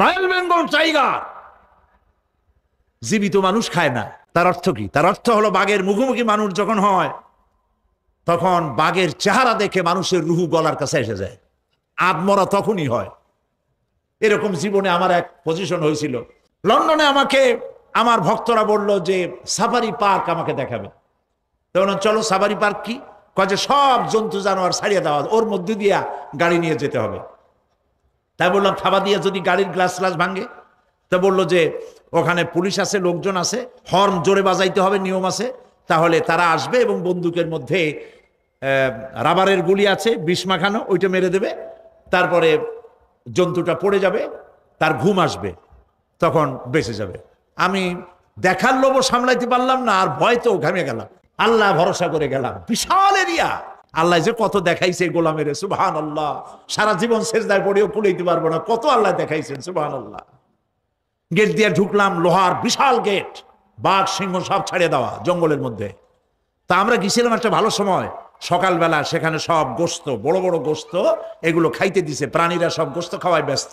Royal Bengal tiger জীবিত মানুষ খায় না। তার অর্থ কি? তার অর্থ হলো বাঘের মুখোমুখি মানুষ যখন হয় তখন বাঘের চেহারা দেখে মানুষের রুহু গলার কাছে এসে যায়, আত্মরা তখনই হয়। এরকম জীবনে আমার এক পজিশন হয়েছিল। লন্ডনে আমাকে আমার ভক্তরা বলল যে সাফারি পার্ক আমাকে দেখাবে। তখন চলো সাফারি পার্ক কি? কয় যে সব জন্তু জানোয়ার ছাড়িয়ে দেওয়া, ওর মধ্যে দিয়া গাড়ি নিয়ে যেতে হবে। তাই বললাম থাবা দিয়ে যদি গাড়ির গ্লাস গ্লাস ভাঙে? তা বললো যে ওখানে পুলিশ আছে, লোকজন আছে, হর্ন জোরে বাজাইতে হবে, নিয়ম আছে, তাহলে তারা আসবে এবং বন্দুকের মধ্যে রাবারের গুলি আছে, বিষ মাখানো, ওইটা মেরে দেবে, তারপরে জন্তুটা পড়ে যাবে, তার ঘুম আসবে, তখন বেঁচে যাবে। আমি দেখার লোভও সামলাইতে পারলাম না, আর ভয় তো ঘামে গেলাম। আল্লাহ ভরসা করে গেলাম, বিশাল এরিয়া। আল্লাহ যে কত দেখাইছে গোলামের, সুবহানাল্লাহ। সারা জীবন সেজদায় পড়েও কুলাইতে পারবো না, কত আল্লাহ দেখাইছেন, সুবহানাল্লাহ। গেট দিয়ে ঢুকলাম, লোহার বিশাল গেট, বাঘ সিংহ সব ছাড়িয়ে দেওয়া জঙ্গলের মধ্যে। তা আমরা গেছিলাম একটা ভালো সময়, সকালবেলা। সেখানে সব গোস্ত, বড় বড় গোস্ত, এগুলো খাইতে দিছে, প্রাণীরা সব গোস্ত খাওয়ায় ব্যস্ত।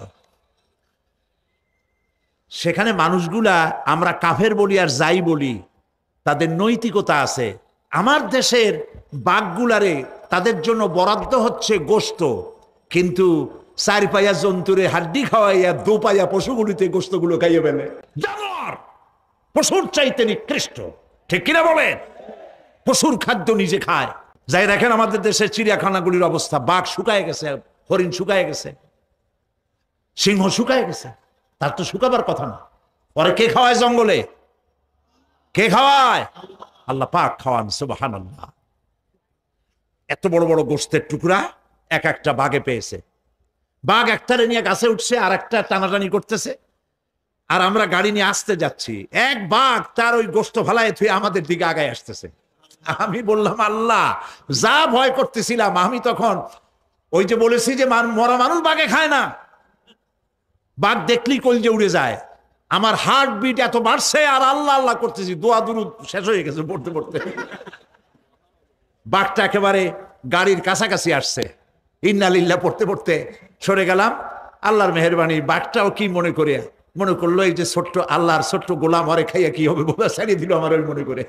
সেখানে মানুষগুলা, আমরা কাফের বলি আর যাই বলি, তাদের নৈতিকতা আছে। আমার দেশের বাঘগুলারে তাদের জন্য বরাদ্দ হচ্ছে গোস্ত, কিন্তু চার পায়া জন্তুরে হাড্ডি খাওয়াইয়া দু পায়া পশুগুলিতে গোস্তগুলো খাইয়ে ফেলে। জানোয়ার পশুর চাইতে নিকৃষ্ট, ঠিক কিনা বলেন? পশুর খাদ্য নিজে খায়। যাই দেখেন আমাদের দেশের চিড়িয়াখানাগুলির অবস্থা, বাঘ শুকায় গেছে, হরিণ শুকায় গেছে, সিংহ শুকায় গেছে। তার তো শুকাবার কথা না। পরে কে খাওয়ায় জঙ্গলে? কে খাওয়ায়? আল্লাহ পাক খাওয়ান, সুবহানাল্লাহ। এত বড় বড় গোস্তের টুকরা এক একটা বাঘে পেয়েছে। বাঘ একটারে নিয়ে গাছে উঠছে, আর একটা টানাটানি করতেছে, আর আমরা গাড়ি নিয়ে আসতে যাচ্ছি। এক বাঘ তার ওই গোস্ত ফালায় থুয়ে আমাদের দিকে আগায় আসতেছে। আমি বললাম আল্লাহ, যা ভয় করতেছিলাম আমি তখন, ওই যে বলেছি যে মরা মানুষ বাঘে খায় না, বাঘ দেখলেই কলজে উড়ে যায়। আমার হার্ট বিট এত বাড়ছে, আর আল্লাহ আল্লাহ করতেছি, দোয়া দুরুদ শেষ হয়ে গেছে পড়তে পড়তে। বাঘটা একেবারে গাড়ির কাছাকাছি আসছে, ইন্না লিল্লাহ পড়তে পড়তে সরে গেলাম। আল্লাহর মেহেরবানি, বাঘটাও কি মনে করলো এই যে ছোট্ট আল্লাহর ছোট্ট গোলাম, হরে খাইয়া কি হবে, বোধা ছাড়িয়ে দিল আমার ওই মনে করে।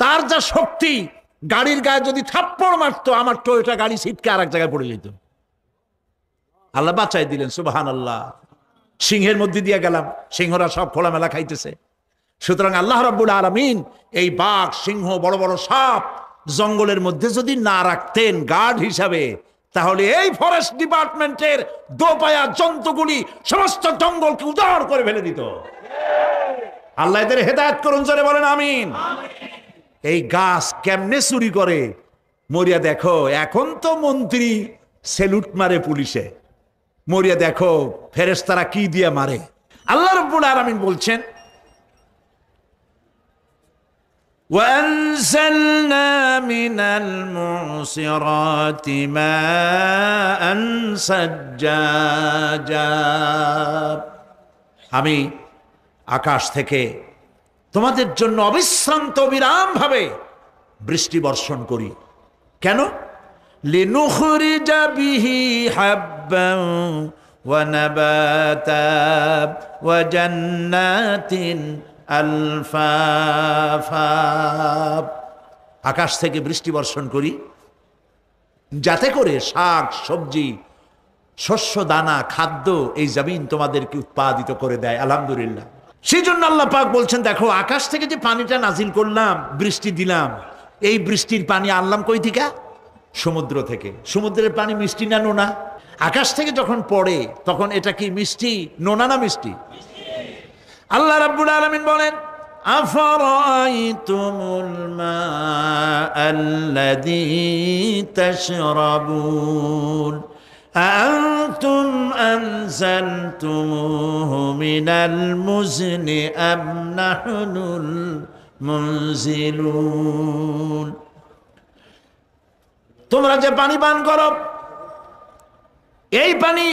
তার যা শক্তি, গাড়ির গায়ে যদি থাপ্পড় মারতো, আমার টয়োটা গাড়ি ছিটকে আর এক জায়গায় পড়ে যেত। আল্লাহ বাঁচাই দিলেন, সুবহানাল্লাহ। সিংহের মধ্যে দিয়ে গেলাম, সিংহরা সব খোলামেলা খাইতেছে। সুতরাং আল্লাহ রাব্বুল আলামিন এই বাঘ, সিংহ, বড় বড় সাপ জঙ্গলের মধ্যে যদি না রাখতেন গার্ড হিসাবে, তাহলে এই ফরেস্ট ডিপার্টমেন্টের দোপায়া জন্তুগুলি সমস্ত জঙ্গলকে উজাড় করে ফেলে দিত। আল্লাহ এদের হেদায়েত করুন, জোরে বলেন আমিন। এই গাছ কেমনে চুরি করে মরিয়া দেখো। এখন তো মন্ত্রী সেলুট মারে পুলিশে, মরিয়া দেখো ফেরেশতারা কি দিয়ে মারে। আল্লাহ রাব্বুল আলামিন বলছেন, وأنزلنا من المعصرات ماء ثجاجا। আমি আকাশ থেকে তোমাদের জন্য অবিশ্রান্ত বিরাম ভাবে বৃষ্টি বর্ষণ করি। কেন? লিনুখরিজা বিহি হাব্বান ওয়া নাবাতা ওয়া জান্নাতিন আলফাফা। আকাশ থেকে বৃষ্টি বর্ষণ করি যাতে করে শাক সবজি, শস্য দানা, খাদ্য এই জমিন তোমাদেরকে উৎপাদিত করে দেয়। আলহামদুলিল্লাহ। সেই জন্য আল্লাহ পাক বলছেন, দেখো আকাশ থেকে যে পানিটা নাজিল করলাম, বৃষ্টি দিলাম, এই বৃষ্টির পানি আনলাম কই থেকে? সমুদ্র থেকে। সমুদ্রের পানি মিষ্টি না নোনা? আকাশ থেকে যখন পড়ে তখন এটা কি মিষ্টি, নোনা না মিষ্টি? আল্লাহ রাব্বুল আলামিন বলেন, আফারাআইতুমুল মাআল্লাযী তাশরাবুন আআনতুম আনজালতুমুহু মিনাল মুজনি আম নাহনুল মুনজিলুন। তোমরা যে পানি পান করো, এই পানি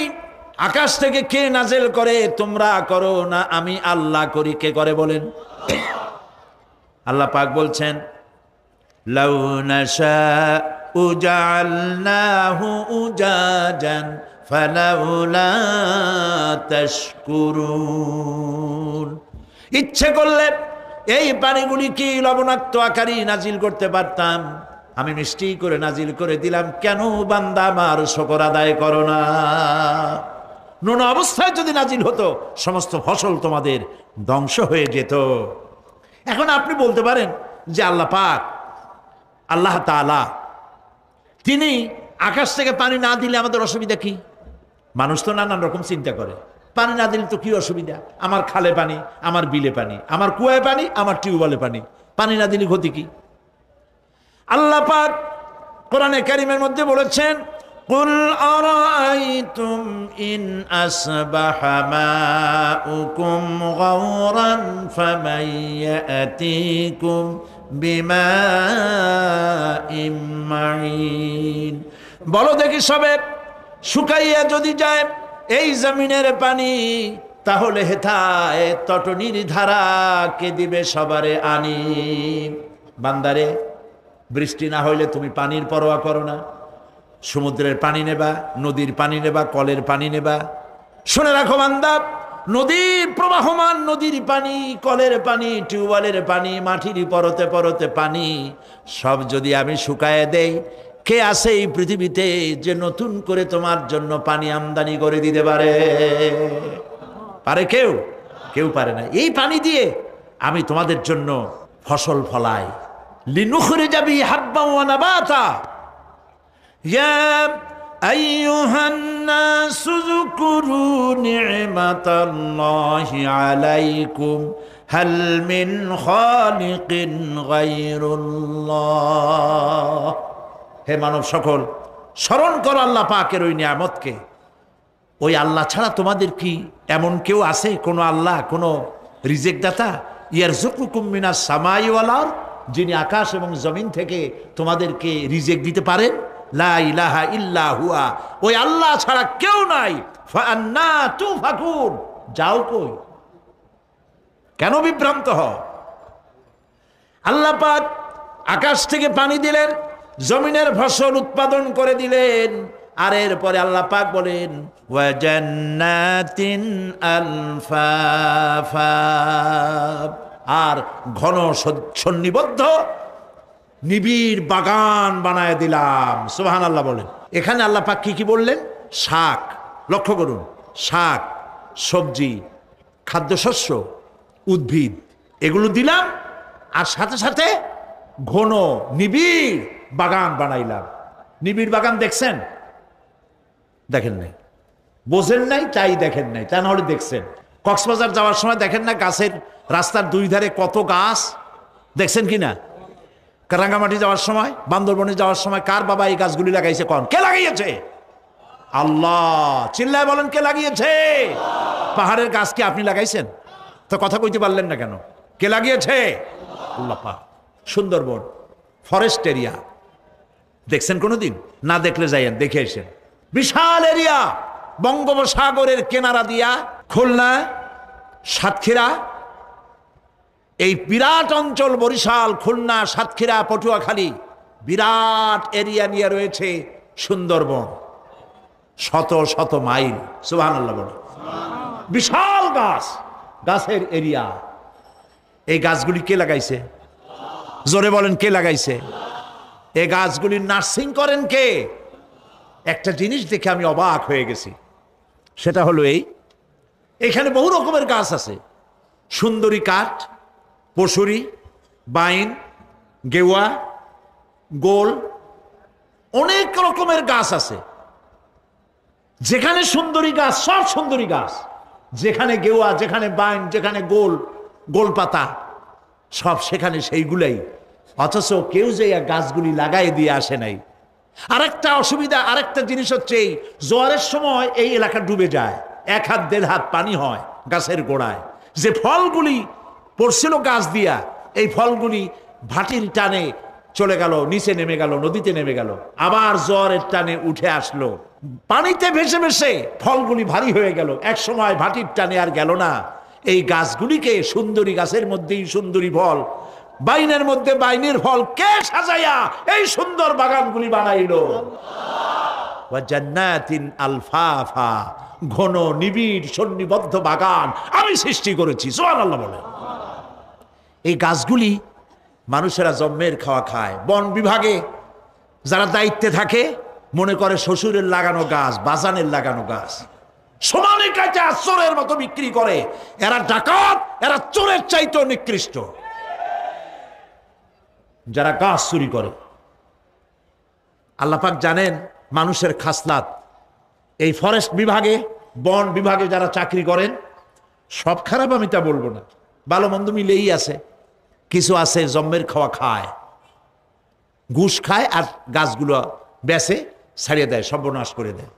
আকাশ থেকে কে নাজেল করে? তোমরা করো না, আমি আল্লাহ করি। কে করে বলেন? আল্লাহ পাক বলছেন, লাউ নাশাউ জাআলনাহু উজাজান ফালাউলা তাশকুরুন। ইচ্ছে করলে এই পানিগুলি কি লবণাক্ত আকারে নাজিল করতে পারতাম, আমি মিষ্টি করে নাজিল করে দিলাম, কেন বান্দা আমার শুকর আদায় করো না? নুন অবস্থায় যদি নাজিল হতো সমস্ত ফসল তোমাদের ধ্বংস হয়ে যেত। এখন আপনি বলতে পারেন যে আল্লাহ পাক, আল্লাহ তাআলা তিনি আকাশ থেকে পানি না দিলে আমাদের অসুবিধা কি? মানুষ তো নানান রকম চিন্তা করে, পানি না দিলে তো কি অসুবিধা, আমার খালে পানি, আমার বিলে পানি, আমার কুয়ায় পানি, আমার টিউবওয়েলে পানি, পানি না দিলে ক্ষতি কি? আল্লাহ পাক কোরআনে কারীমের মধ্যে বলেছেন, কুল আরাআইতুম ইন আসবাহা মাউকুম গাওরান ফামান ইয়াতিকুম বিমাইম মাইন। বলো দেখি সবে, শুকাইয়া যদি যায় এই জমিনের পানি, তাহলে হেথায় তটনির ধারা কে দিবে সবারে আনি। বান্দারে, বৃষ্টি না হইলে তুমি পানির পরোয়া করো না, সমুদ্রের পানি নেবা, নদীর পানি নেবা, কলের পানি নেবা। শুনে রাখো বান্দা, নদীর প্রবাহমান নদীর পানি, কলের পানি, টিউবওয়েলের পানি, মাটির পরতে পরতে পানি, সব যদি আমি শুকায় দেই, কে আছে এই পৃথিবীতে যে নতুন করে তোমার জন্য পানি আমদানি করে দিতে পারে? পারে কেউ? কেউ পারে না। এই পানি দিয়ে আমি তোমাদের জন্য ফসল ফলাই। লিনুখরিজা বিহি হাব্বান ওয়া নাবাতা। ইয়া আইয়ুহান নাসু যকুরু নি'মাতাল্লাহি আলাইকুম হাল মিন খালিকিন গায়রুল্লাহ। হে মানব সকল, স্মরণ করো আল্লাহ পাকের ওই নিয়ামতকে। ওই আল্লাহ ছাড়া তোমাদের কি এমন কেউ আছে? কোনো আল্লাহ, কোনো রিজেক দাতা? ইয়ারযুকুকুম মিনাস সামাই ওয়াল আরদ, যিনি আকাশ এবং জমিন থেকে তোমাদেরকে রিজেক দিতে পারেন। লা ইলাহা ইল্লা হুয়া, ওই আল্লাহ ছাড়া কেউ নাই। ফাআন্না তুফাকুন, যাও কই? কেন বিভ্রান্ত হও? আল্লাহ পাক আকাশ থেকে পানি দিলেন, জমিনের ফসল উৎপাদন করে দিলেন, আর এরপরে আল্লাহ পাক বলেন ওয়া জান্নাতিন আলফাফা, আর ঘন সন্নিবদ্ধ নিবিড় বাগান বানায় দিলাম। সুবহানাল্লাহ বলেন। এখানে আল্লাহ পাক কি কি বললেন? শাক, লক্ষ্য করুন, শাক, সবজি, খাদ্যশস্য, উদ্ভিদ, এগুলো দিলাম, আর সাথে সাথে ঘন নিবিড় বাগান বানাইলাম। নিবিড় বাগান দেখছেন? দেখেন নাই, বোঝেন নাই, তাই দেখেন নাই, তা নাহলে দেখছেন। কক্সবাজার যাওয়ার সময় দেখেন না, গাছের রাস্তার দুই ধারে কত গাছ, দেখছেন কিনা? রাঙ্গামাটি যাওয়ার সময়, বান্দরবনে যাওয়ার সময়, কার বাবা এই গাছগুলি লাগাইছে? কোন? কে লাগিয়েছে? আল্লাহ। চিল্লায় বলেন, কে লাগিয়েছে? পাহাড়ের গাছ কি আপনি লাগাইছেন? তো কথা কইতে পারলেন না কেন? কে লাগিয়েছে? আল্লাহ পাক। সুন্দরবন ফরেস্ট এরিয়া দেখছেন কোনোদিন? না দেখলে যাইয়েন, দেখে এসেন। বিশাল এরিয়া, বঙ্গোপসাগরের কিনারা দিয়া খুলনা, সাতক্ষীরা, এই বিরাট অঞ্চল, বরিশাল, খুলনা, সাতক্ষীরা, পটুয়াখালী, বিরাট এরিয়া নিয়ে রয়েছে সুন্দরবন। শত শত মাইল। সুবহানাল্লাহ বলে। বিশাল গাছ, গাছের এরিয়া। এই গাছগুলি কে লাগাইছে? জোরে বলেন, কে লাগাইছে? এই গাছগুলি নার্সিং করেন কে? একটা জিনিস দেখে আমি অবাক হয়ে গেছি, সেটা হলো এখানে বহু রকমের গাছ আছে। সুন্দরী কাঠ, পশুরি, বাইন, গেওয়া, গোল, অনেক রকমের গাছ আছে। যেখানে সুন্দরী গাছ, সব সুন্দরী গাছ। যেখানে গেওয়া, যেখানে বাইন, যেখানে গোল, গোলপাতা, সব সেখানে সেইগুলাই। অথচ কেউ যে গাছগুলি লাগাই দিয়ে আসে নাই। আরেকটা অসুবিধা, আরেকটা জিনিস হচ্ছে, এই জোয়ারের সময় এই এলাকা ডুবে যায়, 1 হাত 1.5 হাত পানি হয় গাছের গোড়ায়। যে ফলগুলি পড়ছিল গাছ দিয়া, এই ফলগুলি ভাটির টানে চলে গেল, নিচে নেমে গেল, নদীতে নেমে গেল, আবার জোয়ারের টানে উঠে আসলো, পানিতে ভেসে ভেসে ফলগুলি ভারী হয়ে গেল, এক সময় ভাটির টানে আর গেল না। এই গাছগুলিকে, সুন্দরী গাছের মধ্যেই সুন্দরী ফল, বাইনের মধ্যে বাইনের ফল, কে সাজাইয়া এই সুন্দর বাগানগুলি বানাইলো? ওয়া জান্নাতিন আলফাফা, ঘন নিবিড় সন্নিবদ্ধ বাগান আমি সৃষ্টি করেছি। সুবহানাল্লাহ বলেন। এই গাছগুলি মানুষেরা জন্মের খাওয়া খায়। বন বিভাগে যারা দায়িত্বে থাকে মনে করে শ্বশুরের লাগানো গাছ, বাজানের লাগানো গাছ, সমানে কাঁচা চোরের মতো বিক্রি করে। এরা ডাকাত, এরা চোরের চাইতেও নিকৃষ্ট যারা গাছ চুরি করে। আল্লাহ পাক জানেন মানুষের খাসলাত। এই ফরেস্ট বিভাগে, বন বিভাগে যারা চাকরি করেন সব খারাপ আমি তা বলবো না, ভালো মন্দ মিলেই আছে। কিছু আছে জন্মের খাওয়া খায়, ঘুষ খায় আর গাছগুলো বেচে ছাড়িয়ে দেয়, সর্বনাশ করে দেয়।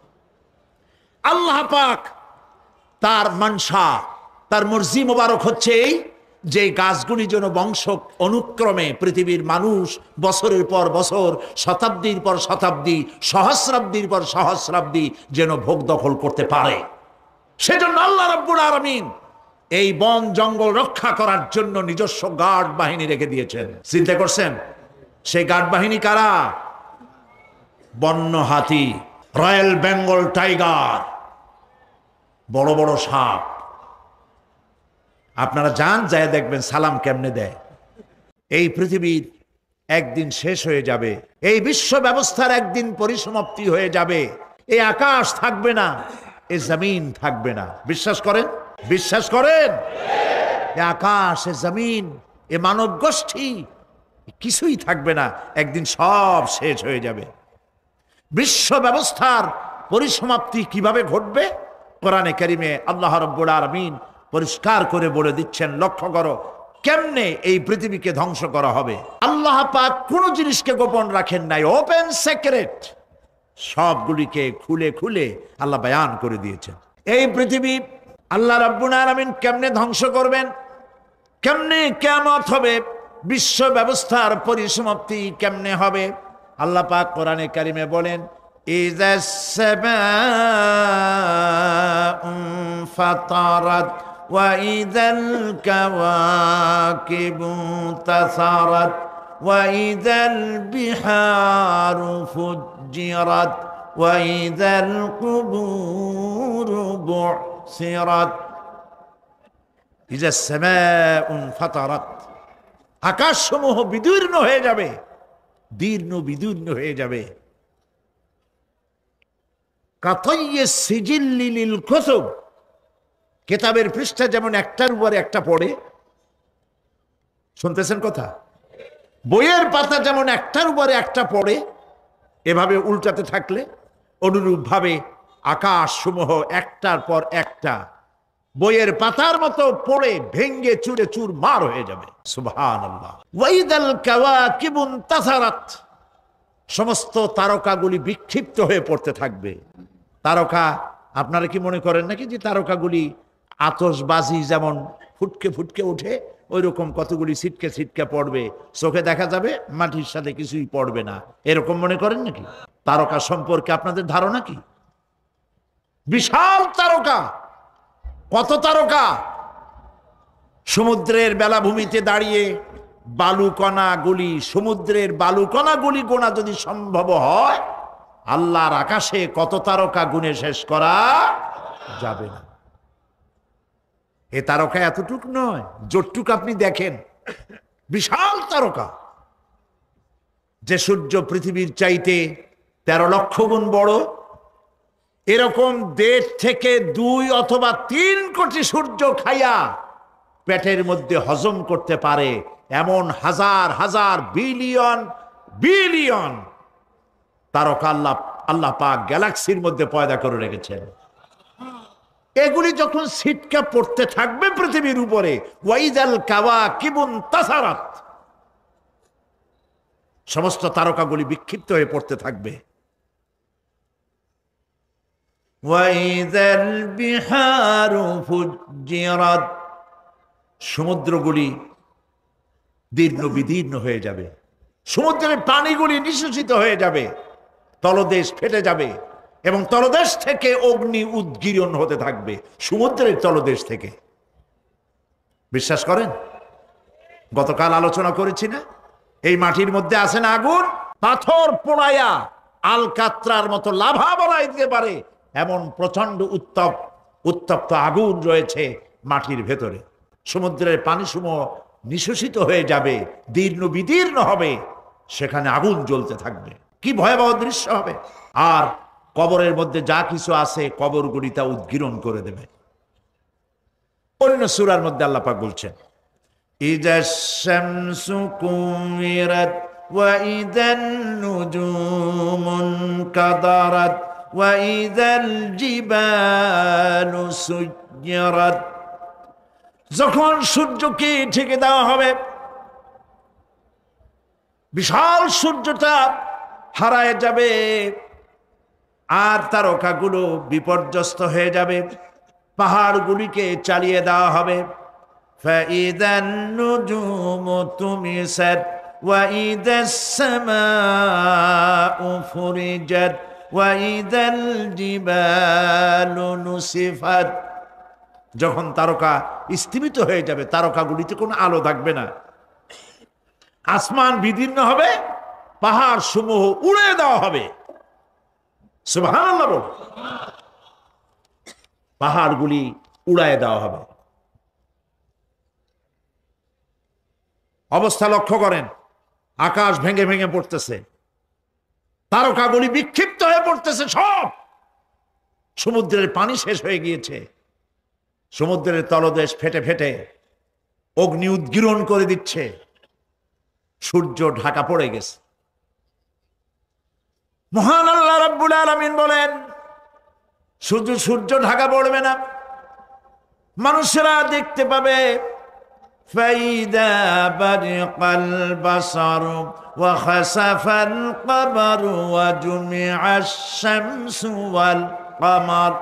আল্লাহ পাক তার মানসা, তার মর্জি মোবারক হচ্ছে এই যে গাছগুলি যেন বংশ অনুক্রমে পৃথিবীর মানুষ বছরের পর বছর, শতাব্দীর পর শতাব্দী, সহস্রাব্দীর পর সহস্রাব্দী যেন ভোগ দখল করতে পারে। সেজন্য আল্লাহ রাব্বুল আলামিন এই বন জঙ্গল রক্ষা করার জন্য নিজস্ব গার্ড বাহিনী রেখে দিয়েছেন। চিন্তা করছেন সেই গার্ড বাহিনী কারা? বন্য হাতি, রয়্যাল বেঙ্গল টাইগার, বড় বড় সাপ। আপনারা যান, যায় দেখবেন সালাম কেমনে দেয়। এই পৃথিবীর একদিন শেষ হয়ে যাবে, এই বিশ্ব ব্যবস্থার একদিন পরিসমাপ্তি হয়ে যাবে। এই আকাশ থাকবে না, এই জমিন থাকবে না। বিশ্বাস করেন? বিশ্বাস করেন? এই আকাশ, এ জমিন, এ মানব গোষ্ঠী কিছুই থাকবে না, একদিন সব শেষ হয়ে যাবে। বিশ্ব ব্যবস্থার পরিসমাপ্তি কিভাবে ঘটবে? কোরআনে কারিমে আল্লাহ রাব্বুল আলামিন পরিষ্কার করে বলে দিচ্ছেন। লক্ষ্য করো কেমনে এই পৃথিবীকে ধ্বংস করা হবে। আল্লাহ পাক কোন জিনিসকে গোপন রাখেন নাই, ওপেন সিক্রেট, সবগুলিকে খুলে খুলে আল্লাহ বয়ান করে দিয়েছেন। এই পৃথিবী আল্লাহ রাব্বুল আলামিন কেমনে ধ্বংস করবেন, কেমনে কিয়ামত হবে, বিশ্ব ব্যবস্থার পরিসমাপ্তি কেমনে হবে। আল্লাহ পাক কোরআনে কারিমে বলেন, ইযাস সামাউ ফাতারাত ওয়া ইযাল কাওয়াকিবু তাসারাত ওয়া ইযাল বিহারু ফুজ্জিরাত ওয়া ইযাল কুবুরু বু'সিরাত। ইযাস সামাউ ফাতারাত, আকাশসমূহ বিদীর্ণ হয়ে যাবে, দীর্ণ বিদীর্ণ হয়ে যাবে। কাতাইয়ে সিজিল্লি লিল কুতুব, কিতাবের পৃষ্ঠা যেমন একটার উপরে একটা পড়ে, শুনতেছেন কথা? বইয়ের পাতা যেমন একটার উপরে একটা পড়ে, এভাবে উল্টাতে থাকলে অনুরূপভাবে আকাশসমূহ একটার পর একটা বইয়ের পাতার মতো পড়ে ভেঙ্গে চুরে চুরমার হয়ে যাবে। সুবহানাল্লাহ। ওয়াইদাল কাওয়াকিবুন তাসারাত, সমস্ত তারকাগুলি বিক্ষিপ্ত হয়ে পড়তে থাকবে। তারকা, আপনারা কি মনে করেন নাকি যে তারকাগুলি আতশবাজি যেমন ফুটকে ফুটকে ওঠে ওই রকম কতগুলি ছিটকে ছিটকে পড়বে, চোখে দেখা যাবে, মাটির সাথে কিছুই পড়বে না, এরকম মনে করেন নাকি? তারকা সম্পর্কে আপনাদের ধারণা কি? বিশাল তারকা, কত তারকা! সমুদ্রের বেলাভূমিতে দাঁড়িয়ে বালুকণাগুলি, সমুদ্রের বালুকণাগুলি গোনা যদি সম্ভব হয়, আল্লাহর আকাশে কত তারকা গুণে শেষ করা যাবে না। এ তারকা এতটুক নয়, যতটুক আপনি দেখেন বিশাল তারকা। যে সূর্য পৃথিবীর চাইতে 13 লক্ষ গুণ বড়, এরকম 1.5 থেকে 2 অথবা 3 কোটি সূর্য খাইয়া পেটের মধ্যে হজম করতে পারে এমন হাজার হাজার বিলিয়ন বিলিয়ন তারকা আল্লাহ পাক গ্যালাক্সির মধ্যে পয়দা করে রেখেছেন। এগুলি যখন ছিটকা পড়তে থাকবে পৃথিবীর উপরে, ওয়াইদাল কাওয়াকিবুন তাসারাত, সমস্ত তারকাগুলি বিক্ষিপ্ত হয়ে পড়তে থাকবে। ওয়াইদাল বিহারু ফুজ্জিরাত, সমুদ্রগুলি দীর্ণ বিদীর্ণ হয়ে যাবে, সমুদ্রের পানিগুলি নিঃশেষিত হয়ে যাবে, তলদেশ ফেটে যাবে এবং তলদেশ থেকে অগ্নি উদ্গীরণ হতে থাকবে, সমুদ্রের তলদেশ থেকে। বিশ্বাস করেন? গতকাল আলোচনা করেছি না, এই মাটির মধ্যে আছে না আগুন, পাথর পোড়ায়া আলকাত্রার মতো লাভা বলাই দিতে পারে এমন প্রচন্ড উত্তপ্ত আগুন রয়েছে মাটির ভেতরে। সমুদ্রের পানিসমূহ নিঃশেষিত হয়ে যাবে, দীর্ণ বিদীর্ণ হবে, সেখানে আগুন জ্বলতে থাকবে। কি ভয়াবহ দৃশ্য হবে। আর কবরের মধ্যে যা কিছু আছে কবরগুলি তা উদ্গীরণ করে দেবে। অন্য সূরার মধ্যে আল্লাহ পাক বলছেন, ইযাশ শামসু কুমিরাত ওয়া ইযান নুজুমুন কাদারাত ওয়া ইযাল জিবালু সুয়্যিরাত। যখন সূর্যকে ঢেকে দেওয়া হবে, বিশাল সূর্যটা হারায় যাবে, আর তারকাগুলো বিপর্যস্ত হয়ে যাবে, পাহাড়গুলিকে চালিয়ে দেওয়া হবে। ফাইদান নুজুমু তুমিসাত ওয়া ইদাস সামাউ ফুরিজাত ওয়া ইদাল জিবালু নুসিফাত। যখন তারকা স্থিমিত হয়ে যাবে, তারকাগুলিতে কোনো আলো থাকবে না, আসমান বিদীর্ণ হবে, পাহাড় সমূহ উড়ে দেওয়া হবে। সুবহানাল্লাহ বল। পাহাড়গুলি উড়ায় দেওয়া হবে। অবস্থা লক্ষ্য করেন, আকাশ ভেঙে ভেঙে পড়তেছে, তারকাগুলি বিক্ষিপ্ত হয়ে পড়তেছে, সব সমুদ্রের পানি শেষ হয়ে গিয়েছে, সমুদ্রের তলদেশ ফেটে ফেটে অগ্নি উদ্গীরণ করে দিচ্ছে, সূর্য ঢাকা পড়ে গেছে। মহান আল্লাহ রাব্বুল আলামিন বলেন, শুধু সূর্য ঢাকা পড়বে না, মানুষেরা দেখতে পাবে ফাইদা বারিকাল বাসারু ওয়া খাসাফাল কমারু ওয়া জুমিআশ শামসু ওয়াল কমার।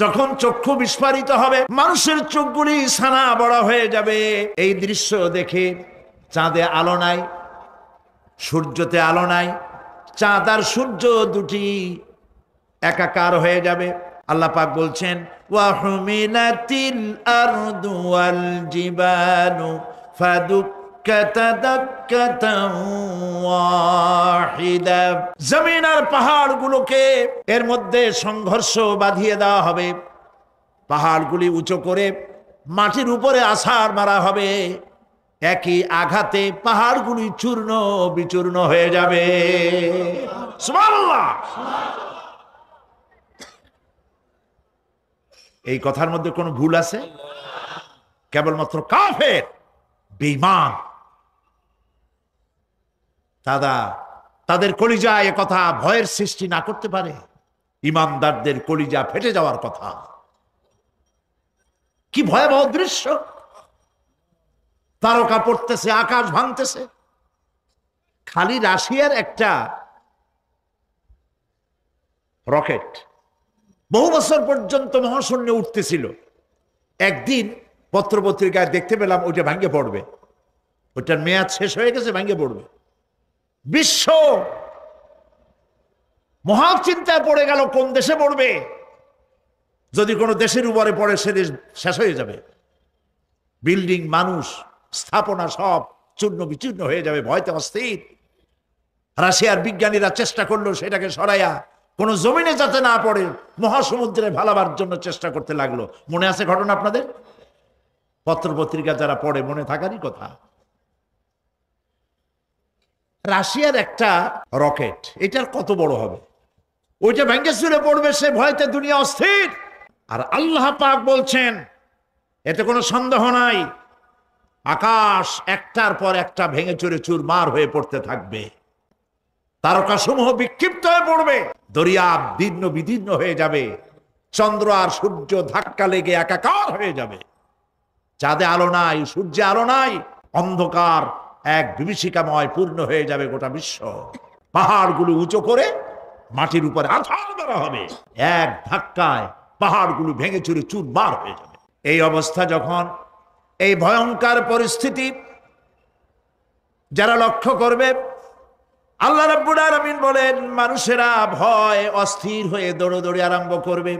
যখন চক্ষু বিস্ফারিত হবে, মানুষের চোখগুলি ছানা বড় হয়ে যাবে। এই দৃশ্য দেখে চাঁদে আলো নাই, সূর্যতে আলো নাই, চাঁদ আর সূর্য দুটি একাকার হয়ে যাবে। আল্লাহ পাক বলছেন, ওয়া হুমিলাতিল আরদু ওয়াল জিবালু ফাদুক্কাতা দাক্কাতান ওয়াহিদা। জমিন আর পাহাড়গুলোকে এর মধ্যে সংঘর্ষ বাঁধিয়ে দেওয়া হবে, পাহাড়গুলি উঁচু করে মাটির উপরে আছাড় মারা হবে, একই আঘাতে পাহাড়গুলি চূর্ণ বিচূর্ণ হয়ে যাবে। সুবহানাল্লাহ। এই কথার মধ্যে কোনো ভুল আছে? কেবলমাত্র কাফের, বেঈমান, তাদের কলিজায় এ কথা ভয়ের সৃষ্টি না করতে পারে। ঈমানদারদের কলিজা ফেটে যাওয়ার কথা। কি ভয়াবহ দৃশ্য! তারকা পড়তেছে, আকাশ ভাঙতেছে। খালি রাশিয়ার একটা রকেট বহু বছর পর্যন্ত মহাশূন্যে উঠতেছিল, একদিন পত্রপত্রিকায় দেখতে পেলাম ওইটা ভেঙে পড়বে, ওইটার মেয়াদ শেষ হয়ে গেছে, ভেঙে পড়বে। বিশ্ব মহাচিন্তায় পড়ে গেল, কোন দেশে পড়বে। যদি কোনো দেশের উপরে পড়ে, সে দেশ শেষ হয়ে যাবে, বিল্ডিং, মানুষ, স্থাপনা সব চূর্ণ বিচূর্ণ হয়ে যাবে, ভয়তে অস্থির। রাশিয়ার বিজ্ঞানীরা চেষ্টা করলো সেটাকে সরাইয়া কোনো জমিনে যাতে না পড়ে মহাসমুদ্রে ভালাবার জন্য চেষ্টা করতে লাগলো। মনে আছে ঘটনা আপনাদের? পত্রপত্রিকা যারা পড়ে মনে থাকারই কথা। রাশিয়ার একটা রকেট, এটার কত বড় হবে, ওইটা ভেঙে চুরে পড়বে, সে ভয়তে দুনিয়া অস্থির। আর আল্লাহ পাক বলছেন, এতে কোনো সন্দেহ নাই, আকাশ একটার পর একটা ভেঙে চুরে চুরমার হয়ে পড়তে থাকবে, তারকাসমূহ বিক্ষিপ্ত হয়ে পড়বে, দরিয়া দীর্ণ বিদীর্ণ হয়ে যাবে, চন্দ্র আর সূর্য ধাক্কা লেগে একাকার হয়ে যাবে। চাঁদে আলো নাই, সূর্যে আলো নাই, অন্ধকার এক বিভীষিকাময় পূর্ণ হয়ে যাবে গোটা বিশ্ব। পাহাড়গুলো উঁচু করে মাটির উপরে আছাড় মারা হবে, এক ধাক্কায় পাহাড়গুলো ভেঙে চুরে চুরমার হয়ে যাবে। এই অবস্থা যখন, এই ভয়ঙ্কর পরিস্থিতি যারা লক্ষ্য করবে, আল্লাহ রাব্বুল আলামিন বলেন, মানুষেরা ভয় অস্থির হয়ে দৌড়দৌড়ি আরম্ভ করবে।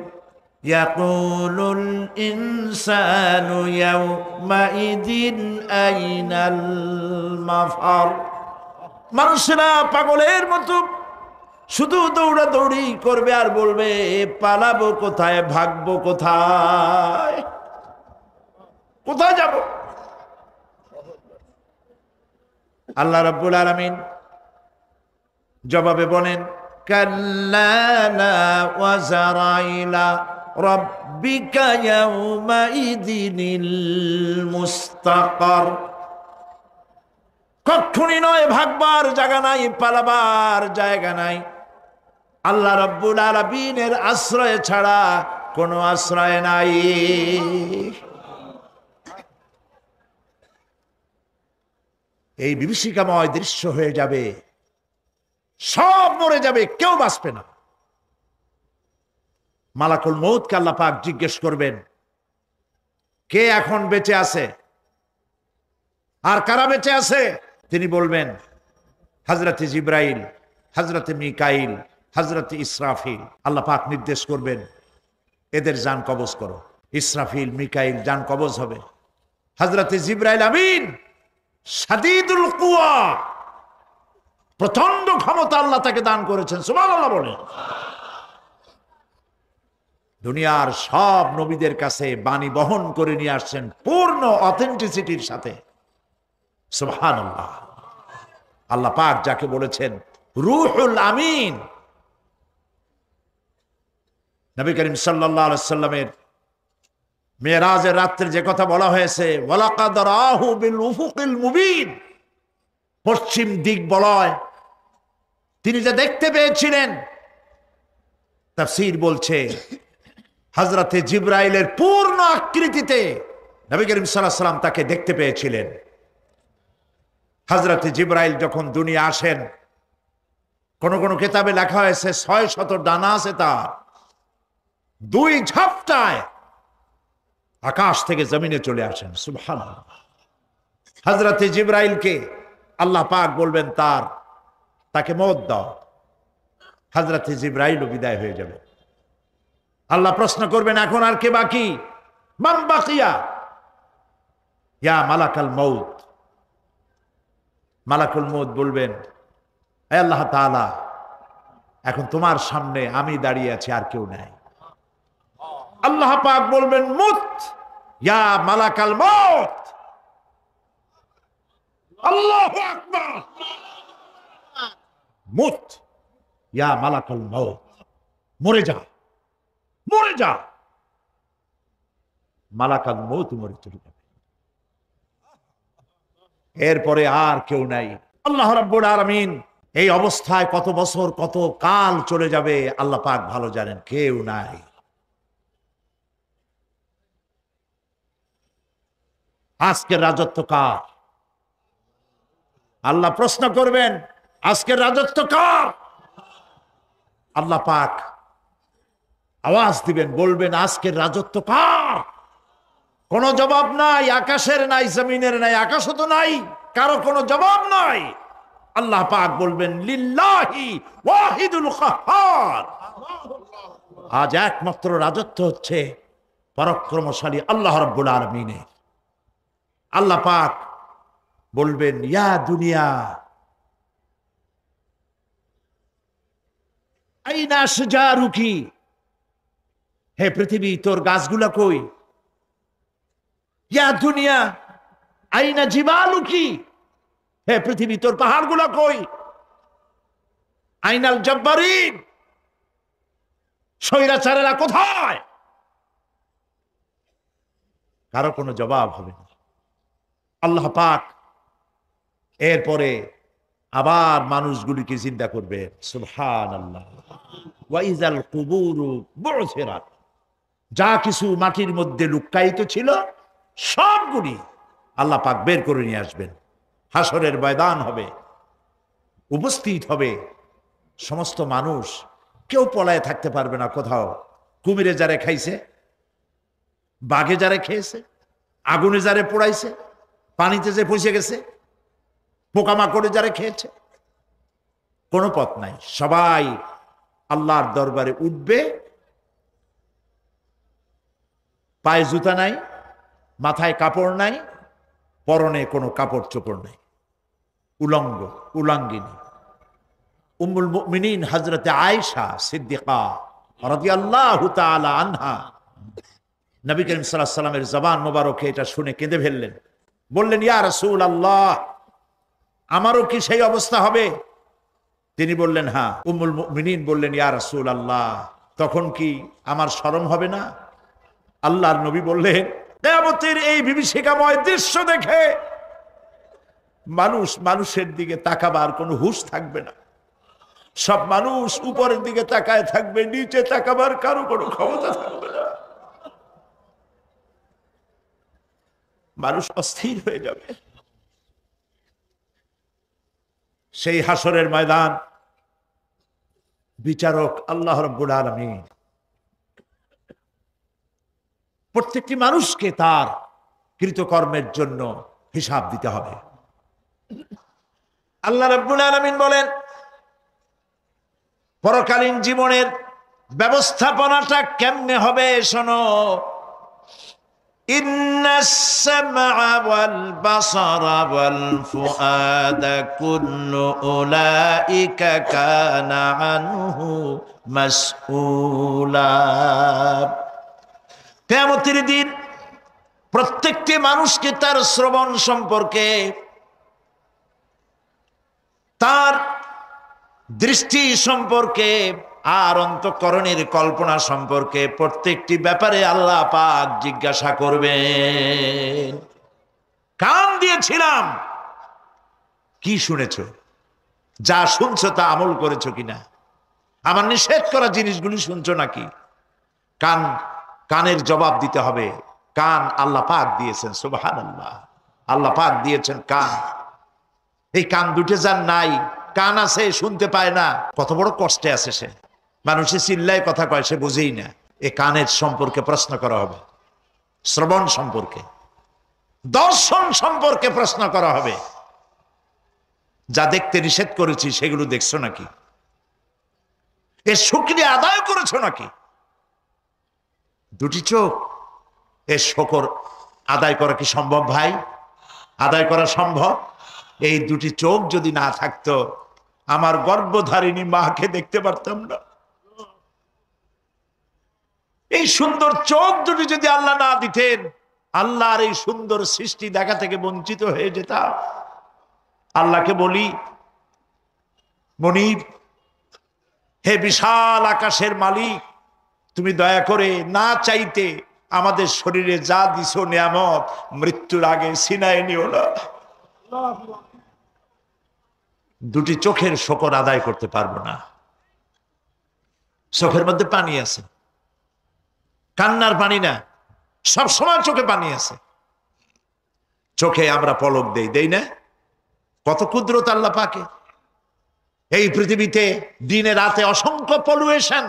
ইয়াকুলুল ইনসানু ইয়াউমাইদিন আইনাল মাফার। মানুষেরা পাগলের মতো শুধু দৌড়াদৌড়ি করবে আর বলবে পালাবো কোথায়, ভাগবো কোথায়, কোথায় যাব। আল্লাহ রাব্বুল আলামিন জবাবে বলেন কাল্লা লা ওয়াজারা ইলা রাব্বিকা ইয়াউমাইযিনিল মুস্তাকার। কখনই নয়, ভাগবার জায়গা নাই, পালাবার জায়গা নাই। আল্লাহ রাব্বুল আলামিনের আশ্রয় ছাড়া কোনো আশ্রয় নাই। এই বিভীষিকাময় দৃশ্য হয়ে যাবে, সব মরে যাবে, কেউ বাঁচবে না। মালাকুল মউতকে আল্লাহ পাক জিজ্ঞেস করবেন কে এখন বেঁচে আছে আর কারা বেঁচে আছে। তিনি বলবেন হযরতে জিবরাইল, হযরতে মিকাইল, হযরতে ইসরাফিল। আল্লাহ পাক নির্দেশ করবেন এদের জান কবজ করো। ইসরাফিল, মিকাইল জান কবজ হবে। হযরতে জিবরাইল আমিন শাদীদুল কুওয়া, প্রচন্ড ক্ষমতা আল্লাহ তাকে দান করেছেন, সুবহানাল্লাহ বলেন। দুনিয়ার সব নবীদের কাছে বাণী বহন করে নিয়ে আসছেন পূর্ণ অথেন্টিসিটির সাথে, সুবহানাল্লাহ। আল্লাহ পাক যাকে বলেছেন রূহুল আমিন। নবী করিম সাল্লাল্লাহু আলাইহি সাল্লামের মেরাজের রাত্রে যে কথা বলা হয়েছে ওয়ালাকাদ রাহু বিল উফুকিল মুবিন, পশ্চিম দিক বলয় তিনি যে দেখতে পেয়েছিলেন, তাফসীর বলছে হযরতে জিবরাইলের পূর্ণ আকৃতিতে নবী করিম সাল্লাল্লাহু আলাইহি সাল্লাম তাকে দেখতে পেয়েছিলেন। হযরতে জিবরাইল যখন দুনিয়া আসেন, কোন কোন কিতাবে লেখা হয়েছে 600 ডানা আছে তার, 2 ঝাপটায় আকাশ থেকে জমিনে চলে আসেন, সুবহানাল্লাহ। হযরতে জিবরাইলকে আল্লাহ পাক বলবেন তাকে মওত দাও, হযরতে জিবরাইলও বিদায় হয়ে যাবে। আল্লাহ প্রশ্ন করবেন এখন আর কে বাকি, মান বাকিয়া ইয়া মালাকাল মউত। মালাকুল মউত বলবেন হে আল্লাহ তাআলা, এখন তোমার সামনে আমি দাঁড়িয়ে আছি, আর কেউ নাই। আল্লাহ পাক বলবেন মুত ইয়া মালাকাল মউত। আল্লাহু আকবার, মুত ইয়া মালাকাল মউত, মরে যা, মরে যা। মালাকাল মউত মরে চলে যাবে, এরপরে আর কেউ নাই। আল্লাহ রাব্বুল আলামিন এই অবস্থায় কত বছর কত কাল চলে যাবে আল্লাহ পাক ভালো জানেন, কেউ নাই। আজকের রাজত্ব কার? আল্লাহ প্রশ্ন করবেন আজকের রাজত্ব কার? আল্লাহ পাক আওয়াজ দিবেন, বলবেন আজকের রাজত্ব কার? কোনো জবাব নাই, আকাশের নাই, জমিনের নাই, আকাশও তো নাই, কারো কোনো জবাব নাই। আল্লাহ পাক বলবেন লিল্লাহি ওয়াহিদুল কাহ্হার। আজ একমাত্র রাজত্ব হচ্ছে পরাক্রমশালী আল্লাহ রাব্বুল আলামিনের। আল্লাহ পাক বলবেন ইয়া দুনিয়া আইনা শাজারুকি, হে পৃথিবী তোর গাছগুলা কই? ইয়া দুনিয়া আইনা জিবালুকি, হে পৃথিবী তোর পাহাড়গুলা কই? আইনাল জব্বারিন, স্বৈরাচারেরা কোথায়? কারো কোনো জবাব হবে না। আল্লাহ পাক এরপরে আবার মানুষগুলিকে জিন্দা করবেন, সুবহানাল্লাহ। ওয়া ইযাল কুবুরু বু'থিরাত, যা কিছু মাটির মধ্যে লুক্কায়িত ছিল সবগুলি আল্লাহ পাক বের করে নিয়ে আসবেন। হাসরের ময়দান হবে, উপস্থিত হবে সমস্ত মানুষ, কেউ পলায়ে থাকতে পারবে না কোথাও। কুমিরে যারে খাইছে, বাঘে যারে খেয়েছে, আগুনে যারে পোড়াইছে, পানিতে যে পচে গেছে, পোকামাকড়ে যারা খেয়েছে, কোনো পথ নাই। সবাই আল্লাহর দরবারে উঠবে, পায়ে জুতা নাই, মাথায় কাপড় নাই, পরনে কোনো কাপড় চোপড় নাই, উলঙ্গ, উলাঙ্গিনী, উম্মুল মুমিনিন হযরতে আয়েশা সিদ্দিকা রাদিয়াল্লাহু তাআলা আনহা নবী করিম সাল্লাল্লাহু আলাইহি ওয়াসাল্লামের জবান মোবারকে এটা শুনে কেঁদে ফেললেন। বললেন, ইয়া রাসূলুল্লাহ, আমারও কি সেই অবস্থা হবে? তিনি বললেন, হ্যাঁ। উম্মুল মুমিনিন বললেন, ইয়া রাসূলুল্লাহ, তখন কি আমার শরম হবে না? আল্লাহর নবী বললেন, কিয়ামতের এই বিভীষিকাময় দৃশ্য দেখে মানুষের দিকে তাকাবার কোনো হুঁশ থাকবে না। সব মানুষ উপরের দিকে তাকায় থাকবে, নিচে তাকাবার কারো কোনো ক্ষমতা থাকবে না। মানুষ অস্থির হয়ে যাবে। সেই হাসরের ময়দান বিচারক আল্লাহ রাব্বুল আলামিন প্রত্যেকটি মানুষকে তার কৃতকর্মের জন্য হিসাব দিতে হবে। আল্লাহ রাব্বুল আলামিন বলেন, পরকালীন জীবনের ব্যবস্থাপনাটা কেমনে হবে শোনো। ইন্নাস সামআ ওয়াল বাসারা ওয়াল ফুআদা কুল্লু উলাইকা কানা আনহু মাসউলা। কিয়ামতের দিন প্রত্যেকটি মানুষকে তার শ্রবণ সম্পর্কে, তার দৃষ্টি সম্পর্কে আর অন্তঃকরণের কল্পনা সম্পর্কে প্রত্যেকটি ব্যাপারে আল্লাহ পাক জিজ্ঞাসা করবেন। কান দিয়েছিলাম, কি শুনেছো? যা শুনছো তা আমল করেছো কিনা? আমার নিষেধ করা জিনিসগুলি শুনছো নাকি? কানের জবাব দিতে হবে। কান আল্লাহ পাক দিয়েছেন, সুবহানাল্লাহ। আল্লাহ পাক দিয়েছেন কান। এই কান দুটে যার নাই, কান আছে শুনতে পায় না, কত বড় কষ্টে আছে সে। মানুষে চিল্লায় কথা কয়, সে বুঝেই না। এই কানের সম্পর্কে প্রশ্ন করা হবে, শ্রবণ সম্পর্কে, দর্শন সম্পর্কে প্রশ্ন করা হবে। যা দেখতে নিষেধ করেছি সেগুলো দেখছো নাকি? এর শুকরিয়া আদায় করেছো নাকি? দুটি চোখ, এর শুকর আদায় করা কি সম্ভব ভাই? আদায় করা সম্ভব? এই দুটি চোখ যদি না থাকতো, আমার গর্ভধারিণী মাকে দেখতে পারতাম না। এই সুন্দর চোখ দুটি যদি আল্লাহ না দিতেন, আল্লাহর এই সুন্দর সৃষ্টি দেখা থেকে বঞ্চিত হয়ে যেতাম। আল্লাহকে বলি, মনিব, হে বিশাল আকাশের মালিক, তুমি দয়া করে না চাইতে আমাদের শরীরে যা দিছো নিয়ামত, মৃত্যুর আগে ছিনায় নিও না। দুটি চোখের শকর আদায় করতে পারবো না। চোখের মধ্যে পানি আছে, কান্নার পানি না, সব সময় চোখে পানি আছে। চোখে আমরা পলক দেই না? কত কুদরত আল্লাহ পাকে। এই পৃথিবীতে দিনে রাতে অসংখ্য পলুয়েশন,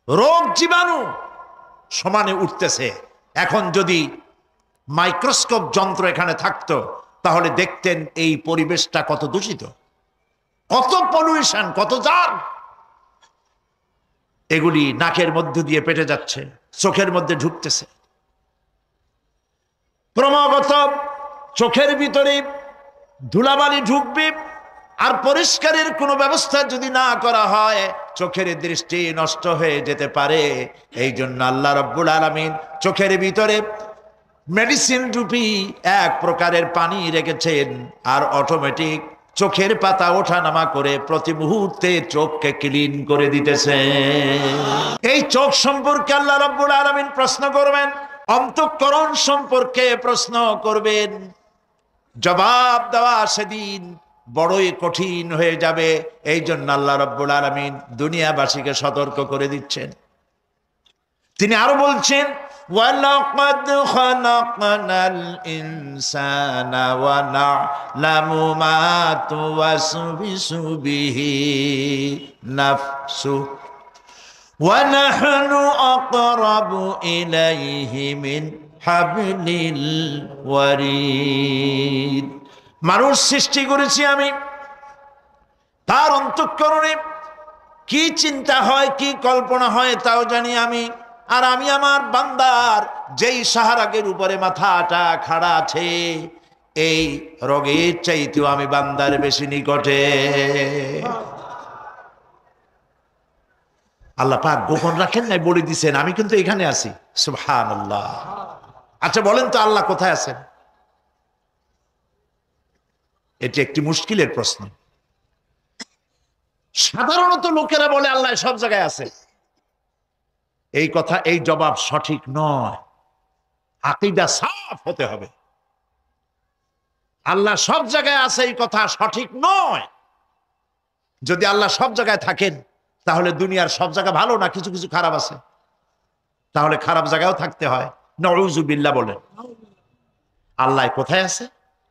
রোগ জীবাণু সমানে উঠতেছে। এখন যদি মাইক্রোস্কোপ যন্ত্র এখানে থাকতো, তাহলে দেখতেন এই পরিবেশটা কত দূষিত, কত পলুয়েশন, কত জার। এগুলি নাকের মধ্য দিয়ে পেটে যাচ্ছে, চোখের মধ্যে ঢুকতেছে ক্রমাগত। চোখের ভিতরে ধুলাবালি ঢুকবে, আর পরিষ্কারের কোনো ব্যবস্থা যদি না করা হয়, চোখের দৃষ্টি নষ্ট হয়ে যেতে পারে। এই জন্য আল্লাহ রাব্বুল আলামিন চোখের ভিতরে মেডিসিন রূপী এক প্রকারের পানি রেখেছেন, আর অটোমেটিক চোখের পাতা ওঠানামা করে প্রতি মুহূর্তে চোখকে ক্লিন করে দিতেছে। এই চোখ সম্পর্কে আল্লাহ রাব্বুল আলামিন প্রশ্ন করবেন, অন্তঃকরণ সম্পর্কে প্রশ্ন করবেন। জবাব দেওয়া সেদিন বড়ই কঠিন হয়ে যাবে। এই জন্য আল্লাহ রাব্বুল আলামিন দুনিয়াবাসীকে সতর্ক করে দিচ্ছেন। তিনি আরো বলছেন, وَلَقَدْ خَلَقْنَا الْإِنسَانَ وَنَعْلَمُ مَا تُوَسْوِسُ بِهِ نَفْسُهُ وَنَحْنُ أَقْرَبُ إِلَيْهِ مِنْ حَبْلِ الْوَرِيدِ। মানুষ সৃষ্টি করেছি আমি, তার অন্তঃকরণে কি চিন্তা হয়, কি কল্পনা হয় তাও জানি আমি। আর আমি আমার বান্দার যেই শাহরাগের উপরে মাথাটা খাড়া আছে, এই রোগের চাইতেও আমি বান্দার বেশি নিকটে। আল্লাহ পাক গোপন রাখেন নাই, বলে দিছেন আমি কিন্তু এখানে আছি। সুবহানাল্লাহ। আচ্ছা বলেন তো আল্লাহ কোথায় আছেন? এটি একটি মুশকিলের প্রশ্ন। সাধারণত লোকেরা বলে আল্লাহ সব জায়গায় আছে। এই কথা, এই জবাব সঠিক নয়। আকীদা সাফ হতে হবে। আল্লাহ সব জায়গায় আছে এই কথা সঠিক নয়। যদি আল্লাহ সব জায়গায় থাকেন তাহলে দুনিয়ার সব জায়গা ভালো না, কিছু কিছু খারাপ আছে। তাহলে খারাপ জায়গায়ও থাকতে হয়। নাউযুবিল্লাহ বলেন। আল্লাহ কোথায় আছে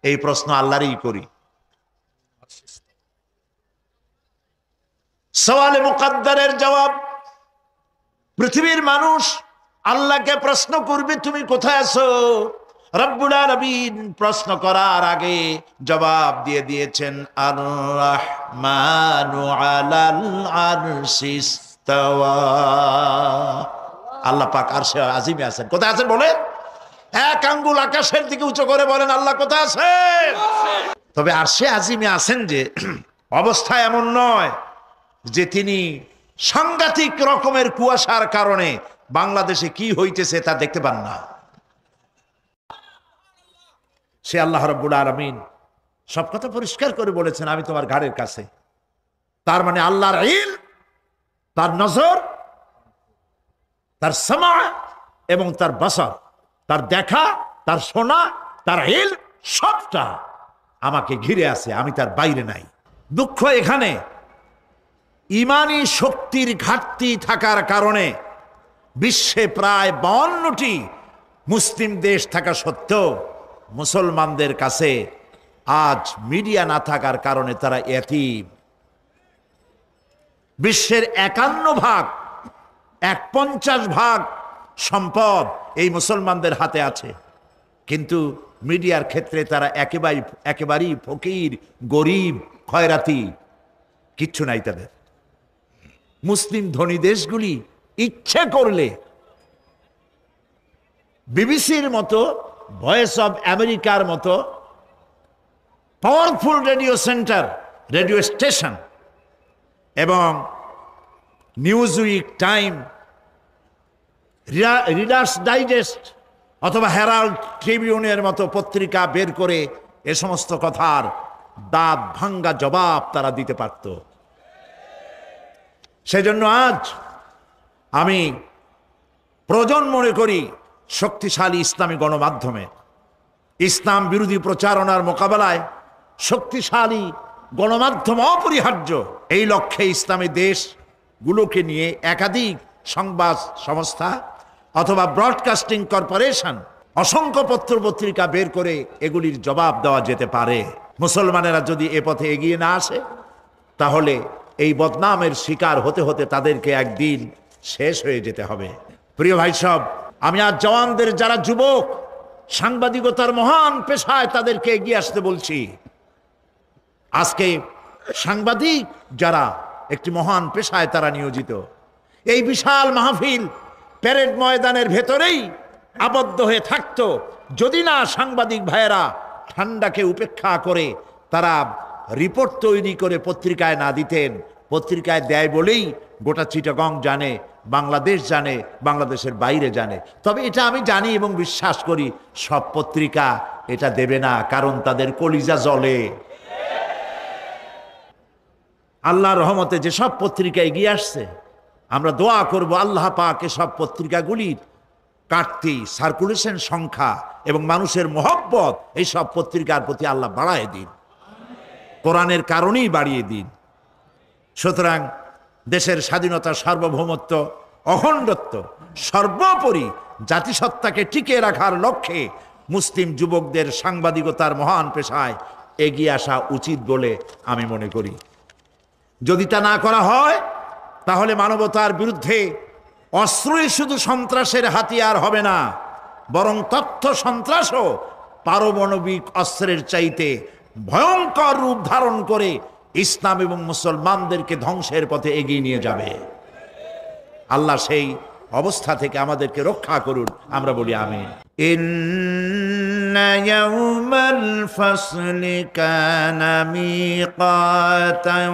এই প্রশ্ন আল্লাহরই করি। সওয়ালে মুকদ্দারের জবাব, পৃথিবীর মানুষ আল্লাহকে প্রশ্ন করবে তুমি কোথায় আছো। রব্বুল আলামিন প্রশ্ন করার আগে জবাব দিয়ে দিয়েছেন, আর রাহমানু আলাল আরশি ইস্তাওয়া। আল্লাহ পাক আরশে আজিমে আছেন। কোথায় আছেন বলে? এক আঙ্গুল আকাশের দিকে উঁচু করে বলেন আল্লাহ কোথায় আছেন। তবে আরশে আজিমে আছেন যে অবস্থা এমন নয় যে তিনি সাংঘাতিক রকমের কুয়াশার কারণে বাংলাদেশে কি হইতেছে তা দেখতে পান না। সে আল্লাহ রাব্বুল আলামিন সব কথা পরিষ্কার করে বলেছেন আমি তোমার ঘাড়ের কাছে। তার মানে আল্লাহর ইলম, তার নজর, তার সামা এবং তার বসর, তার দেখা, তার শোনা, তার ইলম সবটা আমাকে ঘিরে আছে, আমি তার বাইরে নাই। দুঃখ এখানে ইমানি শক্তির ঘাটতি থাকার কারণে বিশ্বে প্রায় 52টি মুসলিম দেশ থাকা সত্ত্বেও মুসলমানদের কাছে আজ মিডিয়া না থাকার কারণে তারা এতিম। বিশ্বের 51 ভাগ সম্পদ এই মুসলমানদের হাতে আছে, কিন্তু মিডিয়ার ক্ষেত্রে তারা একেবারেই ফকির, গরিব, খয়রাতি, কিচ্ছু নাই তাদের। মুসলিম ধনী দেশগুলি ইচ্ছে করলে বিবিসির মতো, ভয়েস অব আমেরিকার মতো powerful radio centre, radio station এবং নিউজউইক, টাইম, রিডার্স ডাইজেস্ট অথবা হেরাল্ড ট্রিবিউনের মতো পত্রিকা বের করে এ সমস্ত কথার দাঁত ভাঙ্গা জবাব তারা দিতে পারত। সেজন্য আজ আমি প্রয়োজন মনে করি শক্তিশালী ইসলামী গণমাধ্যমে ইসলাম বিরোধী প্রচারণার মোকাবেলায় শক্তিশালী গণমাধ্যম অপরিহার্য। এই লক্ষ্যে ইসলামী দেশগুলোকে নিয়ে একাধিক সংবাদ সংস্থা অথবা ব্রডকাস্টিং কর্পোরেশন অসংখ্য পত্র পত্রিকা বের করে এগুলির জবাব দেওয়া যেতে পারে। মুসলমানেরা যদি এ পথে এগিয়ে না আসে তাহলে এই বদনামের শিকার হতে হতে তাদেরকে একদিন শেষ হয়ে যেতে হবে। প্রিয় ভাই সব, আমি আজ জওয়ানদের যারা যুবক সাংবাদিকতার মহান পেশায় তাদেরকে এগিয়ে আসতে বলছি। আজকে সাংবাদিক যারা একটি মহান পেশায় তারা নিয়োজিত, এই বিশাল মাহফিল প্যারেড ময়দানের ভেতরেই আবদ্ধ হয়ে থাকতো যদি না সাংবাদিক ভাইয়েরা ঠান্ডাকে উপেক্ষা করে তারা রিপোর্ট তৈরি করে পত্রিকায় না দিতেন। পত্রিকায় দেয় বলেই গোটা চিটাগং জানে, বাংলাদেশ জানে, বাংলাদেশের বাইরে জানে। তবে এটা আমি জানি এবং বিশ্বাস করি সব পত্রিকা এটা দেবে না, কারণ তাদের কলিজা জ্বলে। আল্লাহর রহমতে যেসব পত্রিকা এগিয়ে আসছে আমরা দোয়া করব আল্লাহ পাক সব পত্রিকাগুলির কাটতি, সার্কুলেশন সংখ্যা এবং মানুষের মহব্বত এই সব পত্রিকার প্রতি আল্লাহ বাড়ায় দিন, কোরআনের কারণেই বাড়িয়ে দিন। সুতরাং দেশের স্বাধীনতা, সার্বভৌমত্ব, অখণ্ডত্ব, সর্বোপরি জাতিসত্তাকে টিকিয়ে রাখার লক্ষ্যে মুসলিম যুবকদের সাংবাদিকতার মহান পেশায় এগিয়ে আসা উচিত বলে আমি মনে করি। যদি তা না করা হয় তাহলে মানবতার বিরুদ্ধে অস্ত্রই শুধু সন্ত্রাসের হাতিয়ার হবে না, বরং তথ্য সন্ত্রাসও পারমাণবিক অস্ত্রের চাইতে ভয়ঙ্কর রূপ ধারণ করে ইসলাম এবং মুসলমানদেরকে ধ্বংসের পথে এগিয়ে নিয়ে যাবে। আল্লাহ সেই অবস্থা থেকে আমাদেরকে রক্ষা করুন, আমরা বলি আমিন। يوم الفصل كان ميقاتا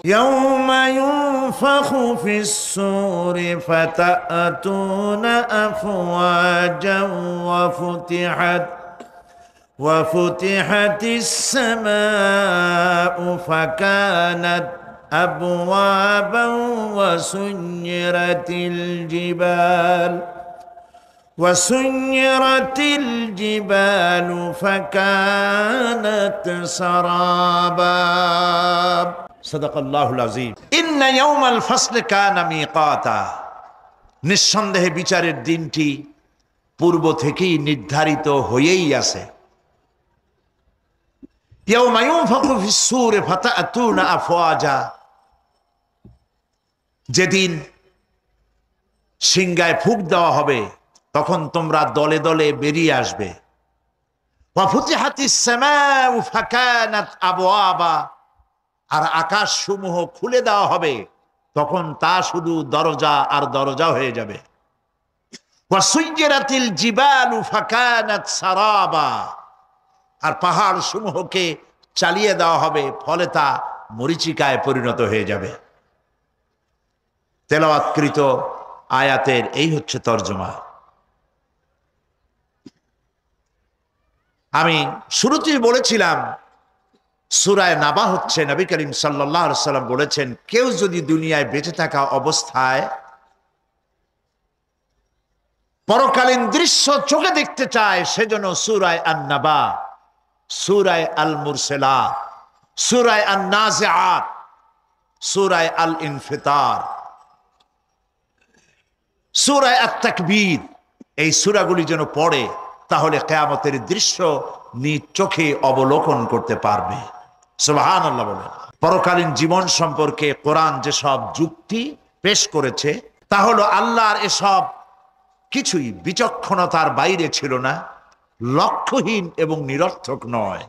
يوم ينفخ في الصور فتأتون أفواجا وفتحت السماء فكانت أبوابا وسيرت الجبال فكانت سرابا صدق الله العظيم إن يوم الفصل كان ميقاتا নিঃসন্দেহে বিচারের দিনটি পূর্ব থেকেই নির্ধারিত হয়েই আছে ইয়াউমা ইউনফাখু ফিস-সূর ফাতা'তুনা আফওয়াজা যেদিন সিংহায় ফুঁক দেওয়া হবে তখন তোমরা দলে দলে বেরিয়ে আসবে ওয়া ফুতিহাতিস সামাউ ফাকানাত আবওয়াবা আর আকাশ সমূহ খুলে দেওয়া হবে তখন তা শুধু দরজা আর দরজা হয়ে যাবে ওয়া সুইয়িরাতিল জিবালু ফাকানাত সারাবা আর পাহাড় সমূহকে চালিয়ে দেওয়া হবে ফলে তা মরীচিকায় পরিণত হয়ে যাবে তেলাওয়াতকৃত আয়াতের এই হচ্ছে তরজমা আমি শুরুতেই বলেছিলাম সূরা নাবা হচ্ছে নবী করিম সাল্লাল্লাহু আলাইহি ওয়াসাল্লাম বলেছেন কেউ যদি দুনিয়ায় বেঁচে থাকা অবস্থায় পরকালীন দৃশ্য চোখে দেখতে চায় সেজন্য সূরা আন-নাবা সূরা আল-মুরসালাত সূরা আন-নাজিআত সূরা আল-ইনফিতার সূরা আত-তাকবীর এই সূরাগুলি যেন পড়ে তাহলে কিয়ামতের দৃশ্য নিজ চোখে অবলোকন করতে পারবে সুবহানাল্লাহ বলে পরকালীন জীবন সম্পর্কে কোরআন যে সব যুক্তি পেশ করেছে তা হলো আল্লাহর এসব কিছুই বিচক্ষণতার বাইরে ছিল না লক্ষ্যহীন এবং নিরর্থক নয়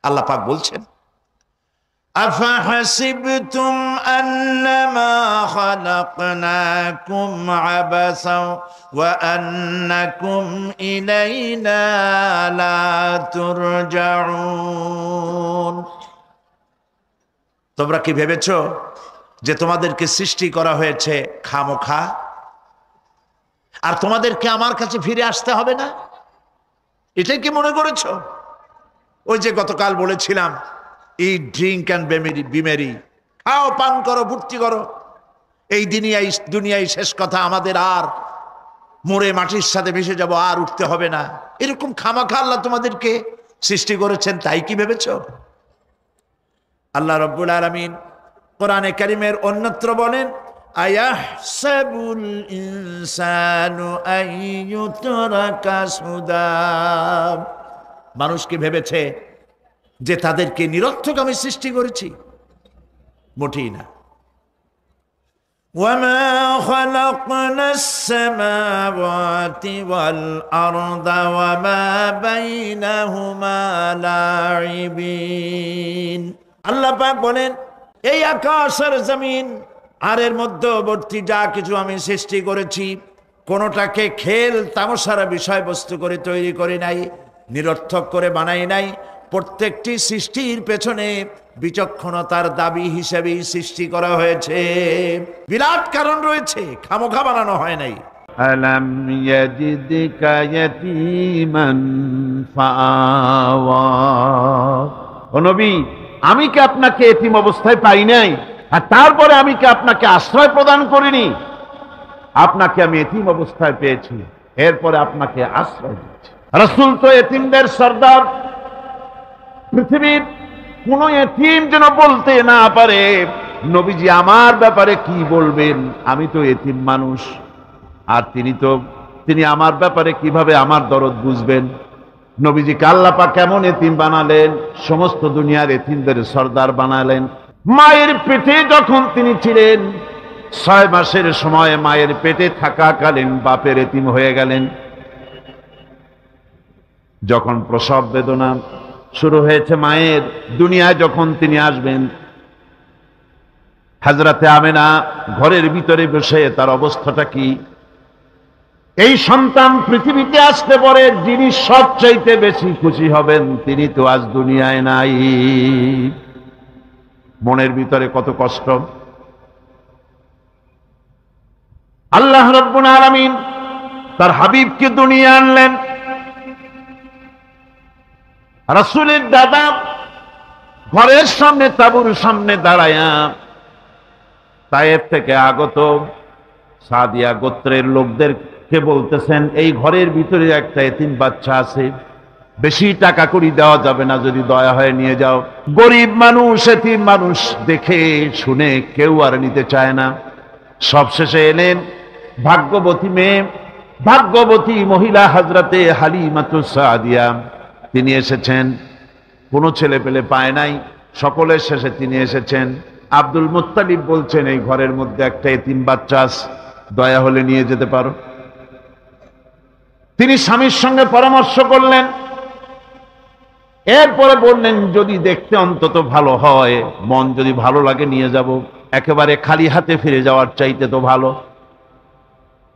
আল্লাহ পাক বলছেন أفحسبتم أنما خلقناكم عبثا وأنكم إلينا لا ترجعون তোমরা কি ভেবেছো যে তোমাদেরকে সৃষ্টি করা হয়েছে খামোখা আর তোমাদেরকে আমার কাছে ফিরে আসতে হবে না এটাই কি মনে করেছো ওই যে গতকাল বলেছিলাম eat, drink and be merry খাও পান করো ফুর্তি করো এই দুনিয়ায় শেষ কথা আমাদের আর মরে মাটির সাথে মিশে যাব আর উঠতে হবে না এরকম খামাখা আল্লাহ তোমাদেরকে সৃষ্টি করেছেন তাই কি ভেবেছো আল্লাহ রাব্বুল আলামিন কোরআনে কারীমের অন্যত্র বলেন আয়াহসাবুল ইনসানু আইয়ুতরাকা সুদা মানুষ কি ভেবেছে যে তাদেরকে নিরর্থক আমি সৃষ্টি করেছি মোটেই না ওয়ামা খালাকনাস সামাওয়াতি ওয়াল আরদা ওয়ামা বাইনাহুমা লাইবিন আল্লাহ পাক বলেন এই আকাশ আর জমিন আর এর মধ্যবর্তী যা কিছু আমি সৃষ্টি করেছি কোনোটাকে খেল তামাশার বিষয়বস্তু করে তৈরি করে নাই নিরর্থক করে বানাই নাই প্রত্যেকটি সৃষ্টির পেছনে বিচক্ষণতার দাবি হিসেবে সৃষ্টি করা হয়েছে বিরাট কারণ রয়েছে খামোখা বানানো হয় নাই আলাম ইয়াজিদকা ইয়াতীমান ফাআওয়া ও নবী আমি কি আপনাকে এতিম অবস্থায় পাই নাই আর তারপরে আমি কি আপনাকে আশ্রয় প্রদান করিনি আপনাকে আমি এতিম অবস্থায় পেয়েছি এরপরে আপনাকে আশ্রয় দিচ্ছি রাসূল তো এতিমদের সরদার পৃথিবীর কোন এতিম যেন বলতে না পারে নবীজি আমার ব্যাপারে কি বলবেন আমি তো এতিম মানুষ আর তিনি আমার ব্যাপারে কিভাবে আমার দরদ বুঝবেন নবীজিকে আল্লাহ পাক কেমন এতিম বানালেন সমস্ত দুনিয়ার এতিমদের সরদার বানালেন মায়ের পেটে যখন তিনি ছিলেন 6 মাসের সময় মায়ের পেটে থাকাকালীন বাপের এতিম হয়ে গেলেন যখন প্রসব বেদনা শুরু হয়েছে মায়ের দুনিয়ায় যখন তিনি আসবেন হযরতে আমেনা ঘরের ভিতরে বসে তার অবস্থাটা কি এই সন্তান পৃথিবীতে আসতে পরে যিনি সবচাইতে বেশি খুশি হবেন তিনি তো আজ দুনিয়ায় নাই। মনের ভিতরে কত কষ্ট। আল্লাহ রাব্বুল আলামিন তার হাবিবকে দুনিয়া আনলেন। রাসূলের দাদা ঘরের সামনে তাঁবুর সামনে দাঁড়ায়া তায়েফ থেকে আগত সাদিয়া গোত্রের লোকদেরকে বলতেছেন, এই ঘরের ভিতরে একটা এতিম বাচ্চা আছে, বেশি টাকা করি দেওয়া যাবে না, যদি দয়া হয়ে নিয়ে যাও। গরিব মানুষ, এতিম মানুষ দেখে শুনে কেউ আর নিতে চায় না। সবশেষে এলেন ভাগ্যবতী মেয়ে, ভাগ্যবতী মহিলা হযরতে হালিমাতুস সাদিয়া। তিনি এসেছেন, কোনো ছেলে পেলে পায় নাই, সকলের শেষে তিনি এসেছেন। আব্দুল মুত্তালিব বলছেন, এই ঘরের মধ্যে একটা এতিম বাচ্চা আছে, দয়া হলে নিয়ে যেতে পারো। তিনি স্বামীর সঙ্গে পরামর্শ করলেন, এরপরে বললেন যদি দেখতে অন্তত ভালো হয়, মন যদি ভালো লাগে নিয়ে যাব, একেবারে খালি হাতে ফিরে যাওয়ার চাইতে তো ভালো।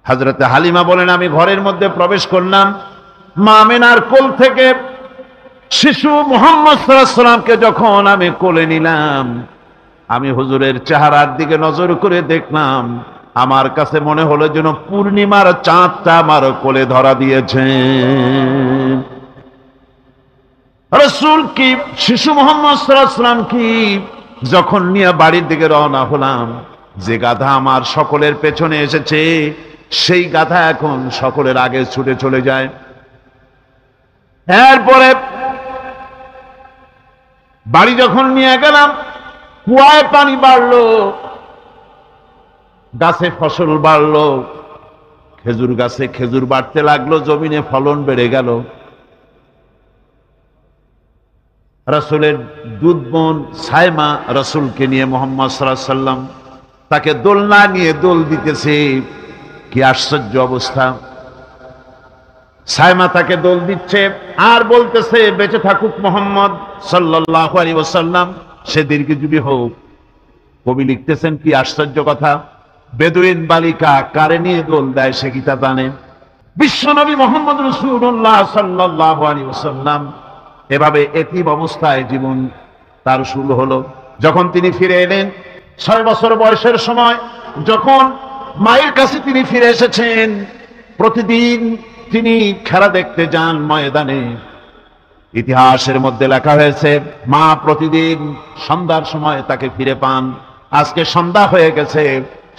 হযরতে হালিমা বলেন, আমি ঘরের মধ্যে প্রবেশ করলাম, মা আমিনার কোল থেকে শিশু মুহাম্মদ সাল্লাল্লাহু আলাইহি ওয়াসাল্লামকে যখন আমি কোলে নিলাম, আমি হুজুরের চেহারার দিকে নজর করে দেখলাম, আমার কাছে মনে হলো যেন পূর্ণিমার চাঁদটা আমার কোলে ধরা দিয়েছে। রাসূল কি শিশু মুহাম্মদ সাল্লাল্লাহু আলাইহি ওয়াসাল্লাম কি যখন নিয়ে বাড়ির দিকে রওনা হলাম, যে গাধা আমার সকলের পেছনে এসেছে সেই গাধা এখন সকলের আগে ছুটে চলে যায়। এরপরে বাড়ি যখন নিয়ে গেলাম, কুয়ায় পানি বাড়লো, গাছে ফসল বাড়লো, খেজুর গাছে খেজুর বাড়তে লাগলো, জমিনে ফলন বেড়ে গেল। রাসূলের দুধ বোন সায়মা রাসূলকে নিয়ে মুহাম্মদ সাল্লাল্লাহু আলাইহি ওয়াসাল্লাম তাকে দোলনা নিয়ে দোল দিতেছে। কি আশ্চর্য অবস্থা! সায়মা তাকে দোল দিচ্ছে আর বলতেছে, বেঁচে থাকুক মুহাম্মদ সাল্লাল্লাহু আলাইহি ওয়াসাল্লাম, সে দীর্ঘজীবী হোক। কবি লিখতেছেন, কি আশ্চর্য কথা! বেদুইন বালিকা কারে নিয়ে দোল দেয় সে কি তা জানে? বিশ্বনবী মুহাম্মদ রাসূলুল্লাহ সাল্লাল্লাহু আলাইহি ওয়াসাল্লাম এভাবে এতিম অবস্থায় জীবন তার শুরু হলো। যখন তিনি ফিরে এলেন 6 বছর বয়সের সময়, যখন মায়ের কাছে তিনি ফিরে এসেছেন, প্রতিদিন তিনি খেলা দেখতে যান ময়দানে। ইতিহাসের মধ্যে লেখা হয়েছে, মা প্রতিদিন সন্ধ্যার সময় তাকে ফিরে পান। আজকে সন্ধ্যা হয়ে গেছে,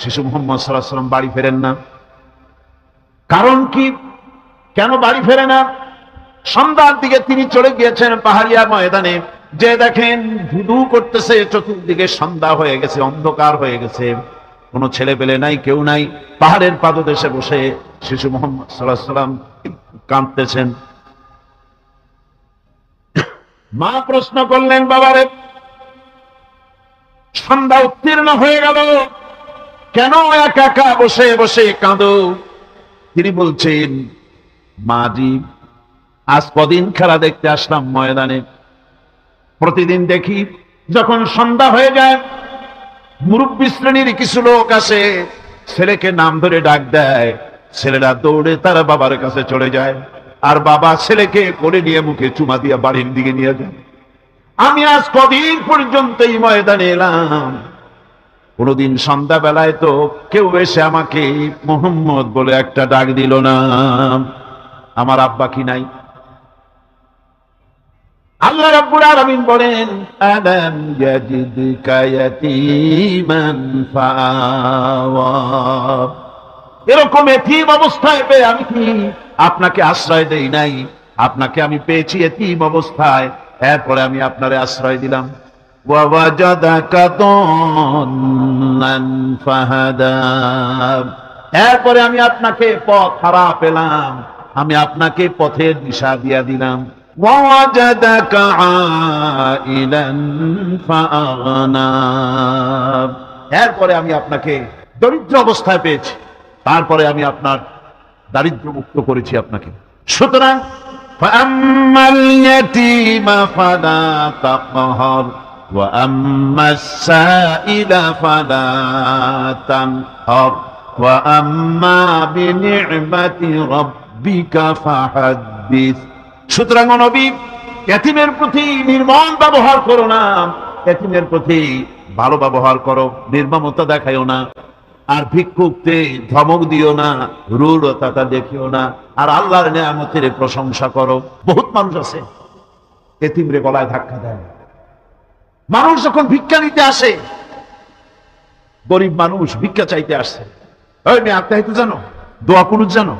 শিশু মুহাম্মদ সাল্লাল্লাহু আলাইহি ওয়াসাল্লাম বাড়ি ফেরেন না। কারণ কি? কেন বাড়ি ফেরে না? সন্ধ্যার দিকে তিনি চলে গিয়েছেন পাহাড়িয়া ময়দানে, যে দেখেন ধুধু করতেছে, চতুর্দিকে সন্ধ্যা হয়ে গেছে, অন্ধকার হয়ে গেছে, কোনো ছেলে পেলে নাই, কেউ নাই। পাহাড়ের পাদদেশে বসে শিশু মুহাম্মদ সাল্লাল্লাহু আলাইহি ওয়াসাল্লাম কাঁদতেছেন। মা প্রশ্ন করলেন, বাবারে সন্ধ্যা উত্তীর্ণ হয়ে গেল, কেন একা একা বসে বসে কাঁদো? তিনি বলছেন, মাজি আজ কদিন খেলা দেখতে আসলাম ময়দানে, প্রতিদিন দেখি যখন সন্ধ্যা হয়ে যায় মুরব্বী শ্রেণীর কিছু লোক আসে, ছেলেকে নাম ধরে ডাক দেয়, ছেলেরা দৌড়ে তার বাবার কাছে চলে যায়, আর বাবা ছেলেকে কোলে নিয়ে মুখে চুমা দিয়ে বাড়ির দিকে নিয়ে যায়। আমি আজ কদিন পর্যন্ত এই ময়দানে এলাম, কোনদিন সন্ধ্যা বেলায় তো কেউ এসে আমাকে মুহাম্মদ বলে একটা ডাক দিল না। আমার আব্বা কি নাই? আল্লাহ রাব্বুল আলামিন বলেন, আলাম ইয়াজিদকা ইয়াতীমান ফাআওয়া। এরকম এতিম অবস্থায় পেয়ে আমি কি আপনাকে আশ্রয় দেই নাই? আপনাকে আমি পেয়েছি এতিম অবস্থায়, এরপরে আমি আপনারে আশ্রয় দিলাম। ওয়া ওয়াজাদাকা দাল্লান ফাহাদা। এরপরে আমি আপনাকে পথ হারা পেলাম, আমি আপনাকে পথের দিশা দিয়া দিলাম। وَوَجَدَكَ عَائِلًا فَأَغْنَى। এরপরে আমি আপনাকে দরিদ্র অবস্থায় পেয়েছি, তারপরে আমি আপনার দারিদ্র মুক্ত করেছি আপনাকে। সুতরাং فَأَمَّا الْيَتِيمَ فَلَا تَقْهَرْ وَأَمَّا السَّائِلَ فَلَا تَنْهَرْ। ওয়া আম্মা বিনি'মাতি রাব্বিকা ফাহাদ্দিস। সুতরাং নবী, এতিমের প্রতি নির্মম ব্যবহার করো না, এতিমের প্রতি ভালো ব্যবহার করো, নির্মমতা দেখাইও না। আর ভিক্ষুককে ধমক দিও না, রূঢ়তা দেখিও না। আর আল্লাহর নিয়ামতের প্রশংসা করো। বহুত মানুষ আছে এতিমরে গলায় ধাক্কা দেয়। মানুষ যখন ভিক্ষা নিতে আসে, গরিব মানুষ ভিক্ষা চাইতে আসছে, ওই মেয়ে আত্মাহিত জানো, দোয়া কুনুত জানো,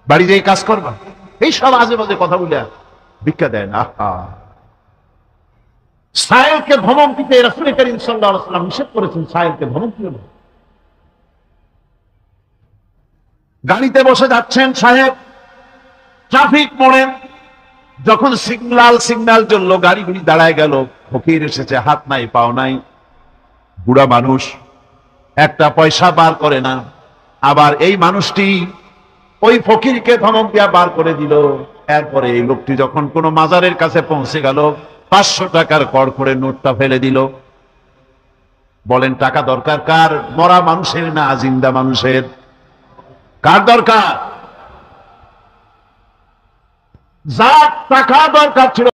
বাড়ি যেয়ে কাজ করবা, এই সব আজে বাজে কথা বলে ভিক্ষা দেয় না। সায়েলকে ধমক দিতে রাসূল করিম সাল্লাল্লাহু আলাইহি ওয়াসাল্লাম নিষেধ করেছেন। সায়েলকে ধমক দিও না। গাড়িতে বসে যাচ্ছেন সাহেব, ট্রাফিক মোড়ে যখন সিগন্যাল জ্বলল, গাড়িগুলি দাঁড়ায় গেল, ফকির এসেছে, হাত নাই পাও নাই, বুড়া মানুষ, একটা পয়সা বার করে না। আবার এই মানুষটি ওই ফকিরকে ধমক দিয়া বার করে দিল। এরপরে এই লোকটি যখন কোনো মাজারের কাছে পৌঁছে গেল, 500 টাকার কড়কড়ে নোটটা ফেলে দিল। বলেন টাকা দরকার কার? মরা মানুষের না জিন্দা মানুষের? কার দরকার? যার টাকা দরকার ছিল